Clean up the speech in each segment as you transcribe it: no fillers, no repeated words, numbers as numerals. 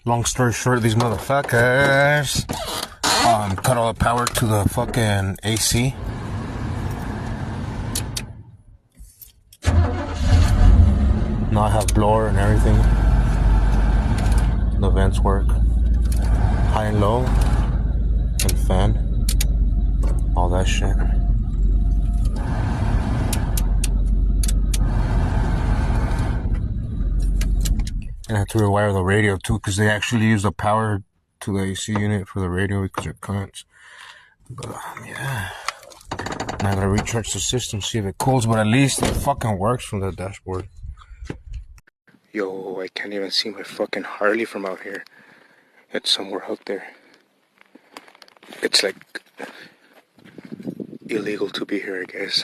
Long story short, these motherfuckers cut all the power to the fucking AC. Now I have blower and everything. The vents work. High and low. And fan. All that shit. And I have to rewire the radio too, because they actually use the power to the AC unit for the radio because they're cunts. But yeah. Now I gotta recharge the system, see if it cools, but at least it fucking works from the dashboard. Yo, I can't even see my fucking Harley from out here. It's somewhere out there. It's like illegal to be here, I guess.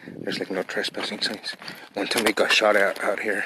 There's like no trespassing signs. One time we got shot at out here.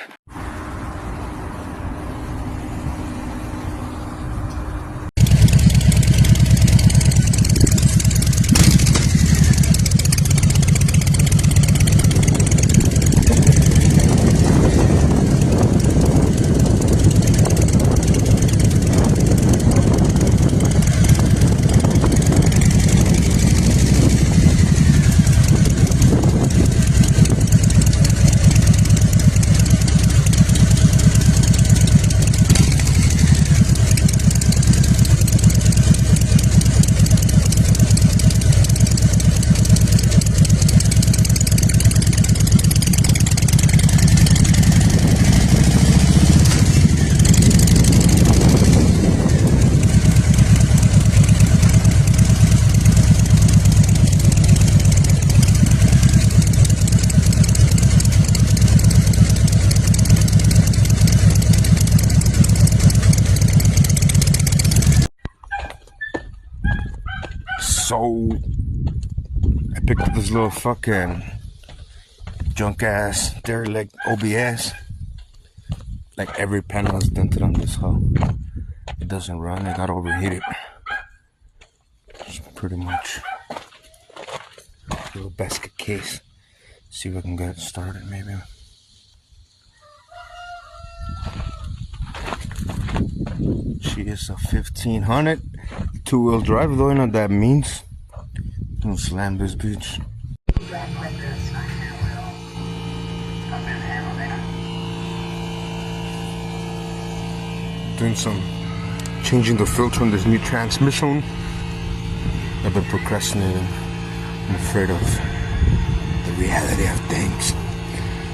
So, I picked up this little fucking junk ass derelict OBS. Like every panel is dented on this hoe. It doesn't run, it got overheated. It's pretty much a little basket case. See if I can get it started maybe. She is a 1500 two-wheel drive, though, you know what that means. Don't slam this bitch. Doing some changing the filter on this new transmission. I've been procrastinating. I'm afraid of the reality of things.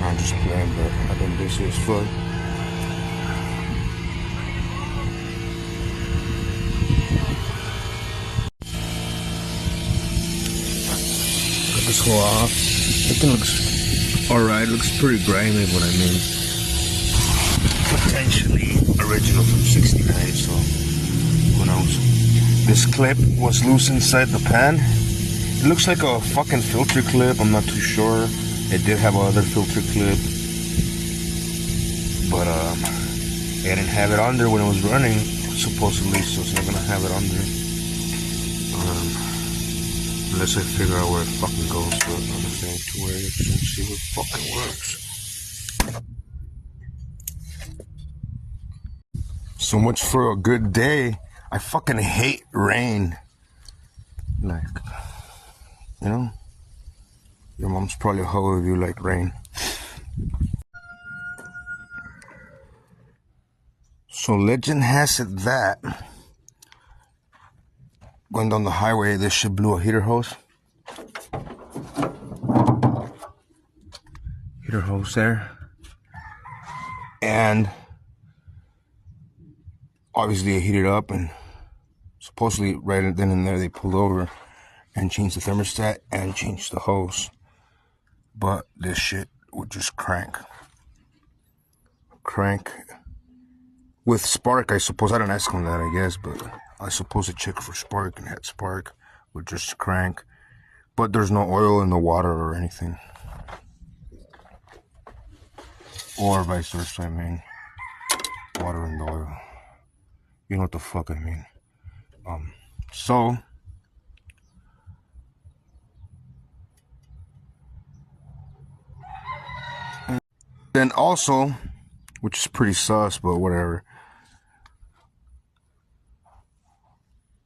I'm just playing, but I've been busy as fuck. This whole off. It looks alright, looks pretty grimy, but I mean, potentially original from 69, so who knows. This clip was loose inside the pan. It looks like a fucking filter clip, I'm not too sure. It did have another filter clip, but I didn't have it on there when it was running, supposedly, so it's not gonna have it on there. Unless I figure out where it fucking goes, but I'm just going to wear it and see what fucking works. So much for a good day. I fucking hate rain. Like, you know? Your mom's probably a hoe if you like rain. So legend has it that going down the highway, this shit blew a heater hose. Heater hose there. And obviously it heated up, and supposedly right then and there they pulled over and changed the thermostat and changed the hose. But this shit would just crank. With spark, I suppose. I don't ask on that, I guess, but I suppose a check for spark and had spark would just crank. But there's no oil in the water or anything. Or vice versa, I mean. Water and oil. You know what the fuck I mean. So then also, which is pretty sus, but whatever.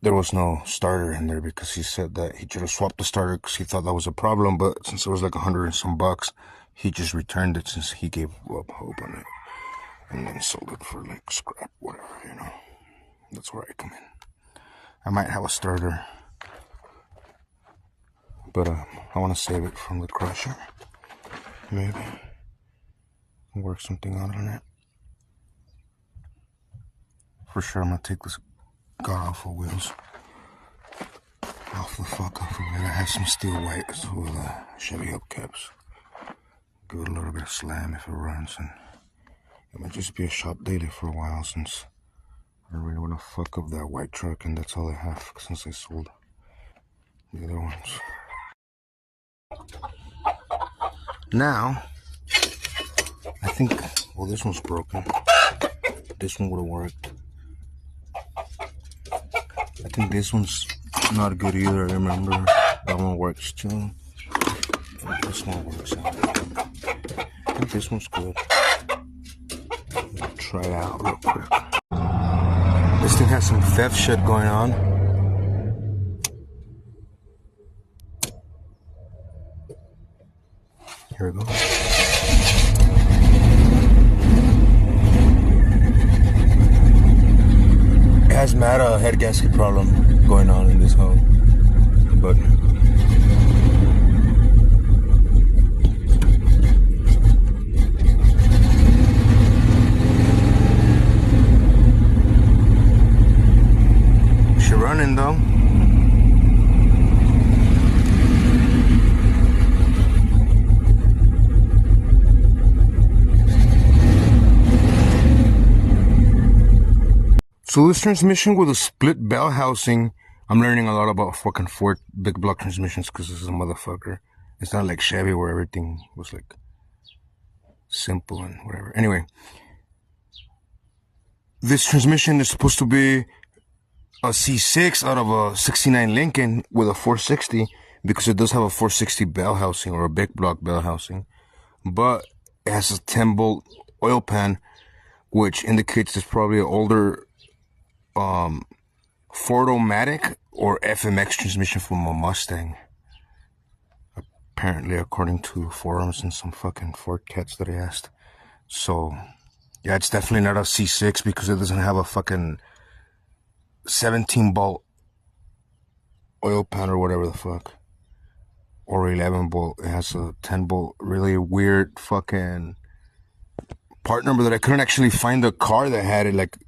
there was no starter in there because he said that he should have swapped the starter because he thought that was a problem. But since it was like $100 and some bucks, he just returned it since he gave up hope on it and then sold it for like scrap, whatever, you know. That's where I come in. I might have a starter, but I want to save it from the crusher. Maybe work something out on it. For sure, I'm gonna take this god-awful wheels off the fuck off of it. I have some steel whites with Chevy hubcaps. Give it a little bit of slam if it runs, and it might just be a shop daily for a while since I don't really want to fuck up that white truck, and that's all I have since I sold the other ones. Now, I think, well, this one's broken. This one would have worked. I think this one's not good either. I remember that one works too. And this one works out. I think this one's good. I'll try it out real quick. This thing has some theft shit going on. Here we go. It has mad head gasket problem going on in this home, but she running though. So this transmission with a split bell housing, I'm learning a lot about fucking Ford big block transmissions because this is a motherfucker. It's not like Chevy where everything was like simple and whatever. Anyway, this transmission is supposed to be a C6 out of a 69 Lincoln with a 460 because it does have a 460 bell housing or a big block bell housing, but it has a 10-bolt oil pan, which indicates it's probably an older Ford-O-Matic or FMX transmission from a Mustang. Apparently, according to forums and some fucking Ford cats that I asked. So, yeah, it's definitely not a C6 because it doesn't have a fucking 17-bolt oil pan or whatever the fuck. Or 11-bolt. It has a 10-bolt, really weird fucking part number that I couldn't actually find a car that had it. Like,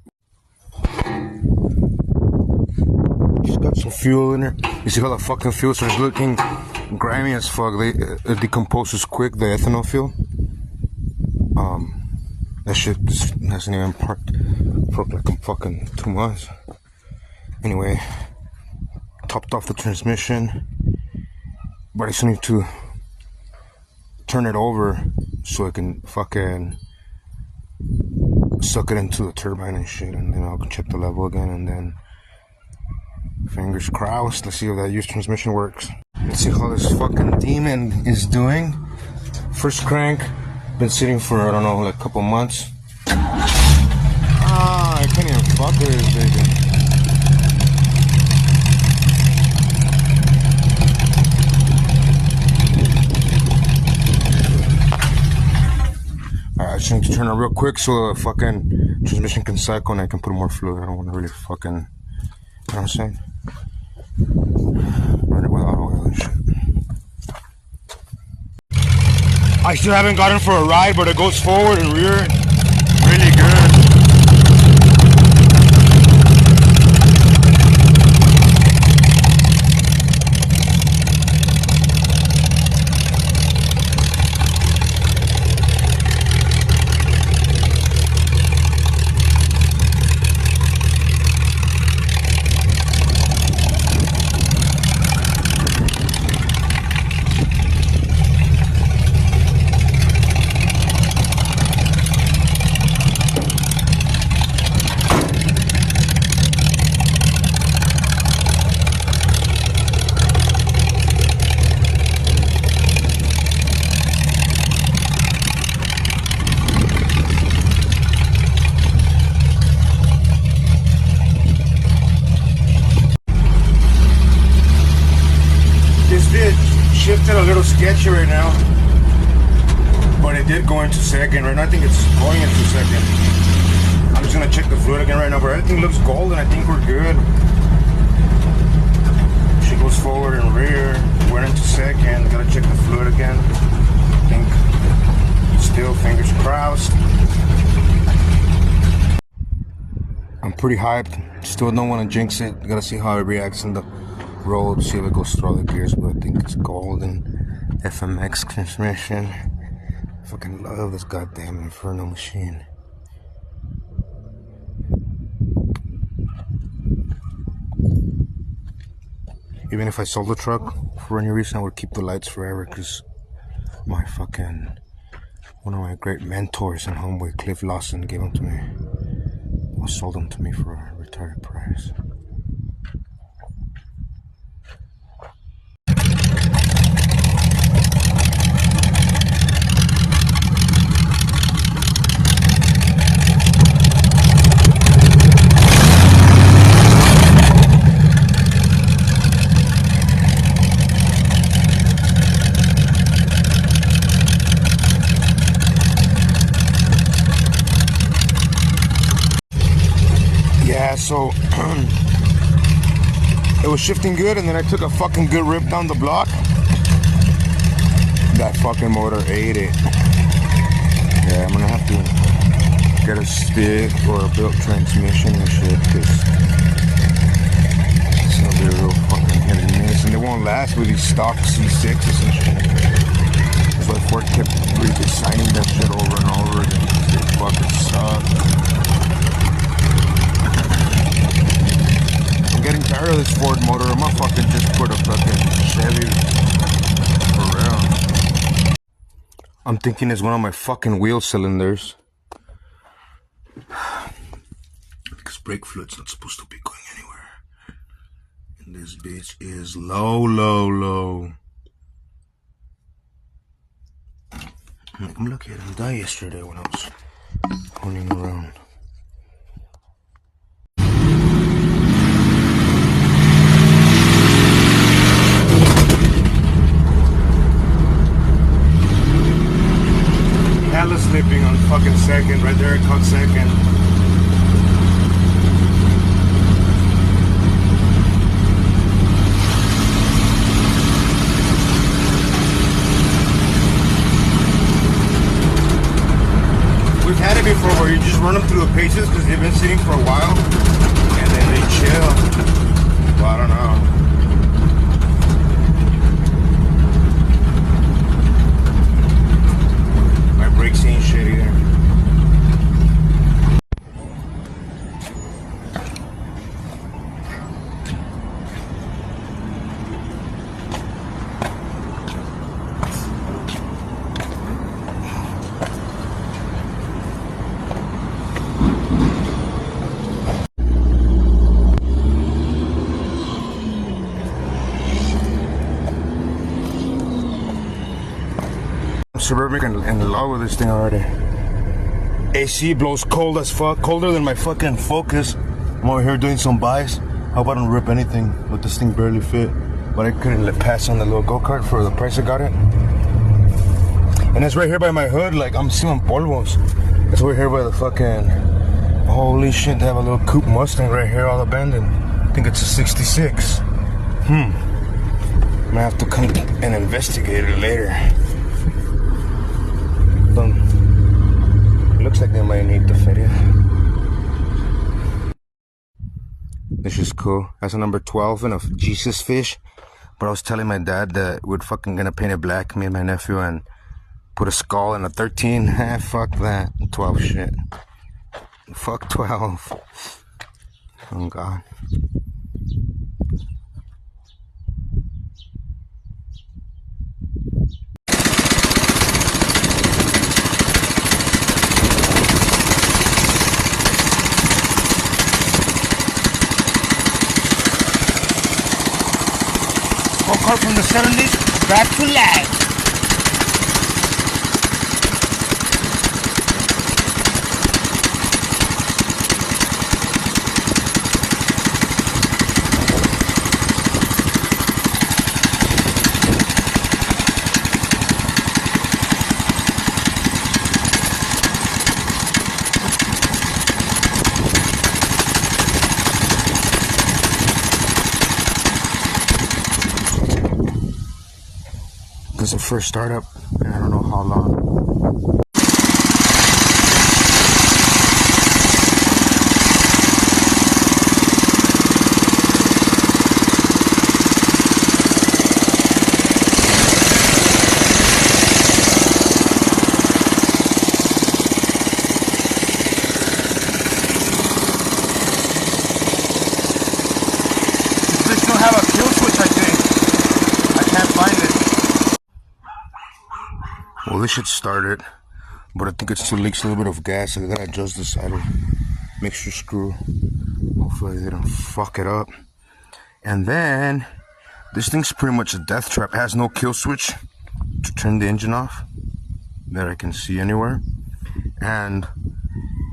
she's got some fuel in her. You see how the fucking fuel starts looking grimy as fuck. It decomposes quick, the ethanol fuel. That shit just hasn't even parked for like fucking 2 months. Anyway, topped off the transmission, but I still need to turn it over so I can fucking suck it into the turbine and shit, and then I'll check the level again, and then fingers crossed, let's see if that used transmission works. Let's see how this fucking demon is doing. First crank, been sitting for, I don't know, like a couple months. I can't even fuck with this baby. Alright, I just need to turn it real quick so the fucking transmission can cycle and I can put more fluid. I don't want to really fucking, you know what I'm saying? Run it without oil and shit. I still haven't gotten for a ride, but it goes forward and rear really good. sketchy right now. But it did go into second. Right now I think it's going into second. I'm just gonna check the fluid again right now, but everything looks golden. I think we're good. She goes forward and rear. We're into second. Gotta check the fluid again. I think still fingers crossed. I'm pretty hyped. Still don't want to jinx it. Gotta see how it reacts in the road. See if it goes through all the gears. But I think it's golden. FMX transmission. I fucking love this goddamn Inferno machine. Even if I sold the truck for any reason, I would keep the lights forever, because my fucking, one of my great mentors and homeboy, Cliff Lawson, gave them to me. Or sold them to me for a retired price. So it was shifting good, and then I took a fucking good rip down the block. That fucking motor ate it. Yeah, I'm gonna have to get a stick or a built transmission and shit, because it's gonna be a real fucking hit and miss, and they won't last with these stock C6s and shit. That's why Ford kept redesigning that shit over and over again. They fucking suck. I'm getting tired of this Ford motor. I'm gonna fucking just put a fucking Chevy for real. I'm thinking it's one of my fucking wheel cylinders. Because brake fluid's not supposed to be going anywhere. And this bitch is low. I'm lucky I didn't die yesterday when I was honing around. Hella slipping on fucking second, right there, it caught second. We've had it before where you just run them through the paces because they've been sitting for a while and then they chill. Well, I don't know. Brakes ain't shit either. Suburban in love with this thing already. AC blows cold as fuck, colder than my fucking Focus. I'm over here doing some buys. How about I don't rip anything, but this thing barely fit. But I couldn't let pass on the little go-kart for the price I got it. And it's right here by my hood, like I'm seeing polvos. It's right here by the fucking, holy shit, they have a little coupe Mustang right here all abandoned. I think it's a 66. I'm gonna have to come and investigate it later. Looks like they might need the feria. This is cool. That's a number 12 and a Jesus fish. But I was telling my dad that we're fucking gonna paint it black, me and my nephew, and put a skull and a 13. Fuck that. 12 shit. Fuck 12. Oh God. Car from the 70s back to life. This is a first startup, and I don't know how long. This don't have a kill switch, I think. I can't find it. Well, this should start it, but I think it still leaks a little bit of gas. I gotta adjust this idle mixture screw. Hopefully they don't fuck it up. And then this thing's pretty much a death trap. It has no kill switch to turn the engine off that I can see anywhere. And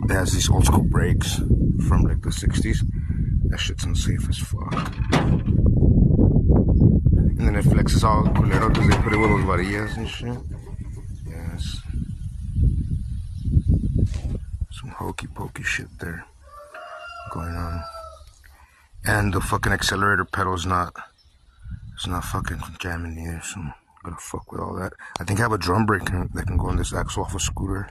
it has these old school brakes from like the 60s. That shit's unsafe as fuck. And then it flexes all culero because they put it with those varillas and shit. Yes. Some hokey pokey shit there going on. And the fucking accelerator pedal is not, it's not fucking jamming either, so I'm gonna fuck with all that. I think I have a drum brake that can go on this axle off a scooter.